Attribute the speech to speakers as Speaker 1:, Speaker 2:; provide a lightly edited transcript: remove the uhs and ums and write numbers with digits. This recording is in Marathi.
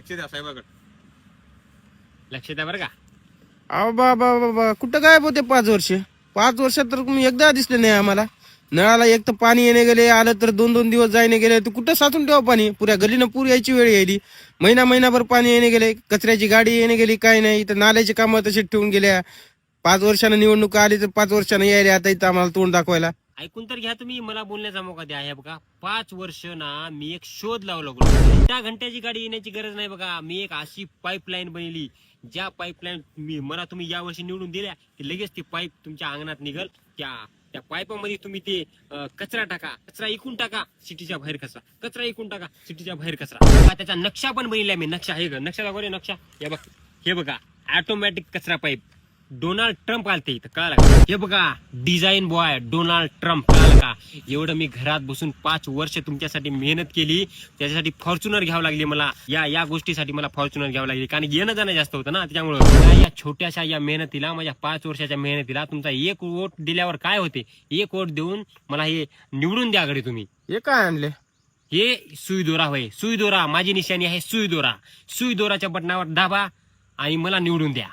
Speaker 1: लक्ष द्या साहेबाकडे, लक्ष द्या बरं का.
Speaker 2: अहो बाबा बाबा कुठं काय होते 5 वर्ष? 5 वर्षात तर तुम्ही एकदा दिसले नाही आम्हाला. नळाला एक तर पाणी येणे गेले, आलं तर 2-2 दिवस जायने गेले. तर कुठं साचून ठेवा पाणी? पुऱ्या गलीनं पूर यायची वेळ यायली. महिनाभर पाणी येणे गेले, कचऱ्याची गाडी येणे गेली, काय नाही. तर नाल्याची कामं तशी ठेवून गेल्या. 5 वर्षानं निवडणूक आली तर 5 वर्षानं यायला आता इथं आम्हाला तोंड दाखवायला.
Speaker 1: ऐकून तर घ्या तुम्ही, मला बोलण्याचा मोका द्या. हे बघा 5 वर्ष ना मी एक शोध लावला लागलो. त्या घंट्याची गाडी येण्याची गरज नाही बघा. मी एक अशी पाईपलाईन बनवली, ज्या पाईपलाईन मला तुम्ही या वर्षी निवडून दिल्या की लगेच ती पाईप तुमच्या अंगणात निघल. त्या पाईपामध्ये तुम्ही ते कचरा टाका, कचरा इकून टाका, सिटीच्या बाहेर कचरा, कचरा इकून टाका, सिटीच्या बाहेर कचरा. त्याचा नक्षा पण बनवलाय मी. नक्षा हे नक्षा दाखव रे, नक्षा. हे बघा ऑटोमॅटिक कचरा पाईप. डोनाल्ड ट्रम्प आलते इथं, कळालं का? हे बघा डिझाईन बॉय डोनाल्ड ट्रम्प, कळालं का? एवढं मी घरात बसून 5 वर्ष तुमच्यासाठी मेहनत केली. त्याच्यासाठी फॉर्च्युनर घ्यावं लागली मला. या गोष्टीसाठी मला फॉर्च्युनर घ्यावं लागली, कारण येणं जाणं जास्त होतं ना. त्याच्यामुळे या छोट्याशा या मेहनतीला, माझ्या 5 वर्षाच्या मेहनतीला तुमचा 1 वोट दिल्यावर काय होते? 1 वोट देऊन मला हे निवडून द्या घरी तुम्ही.
Speaker 2: हे काय आणले?
Speaker 1: हे सुई दोरा होय, सुई दोरा. माझी निशाणी आहे सुई दोरा. सुई दोराच्या बटनावर दाबा आणि मला निवडून द्या.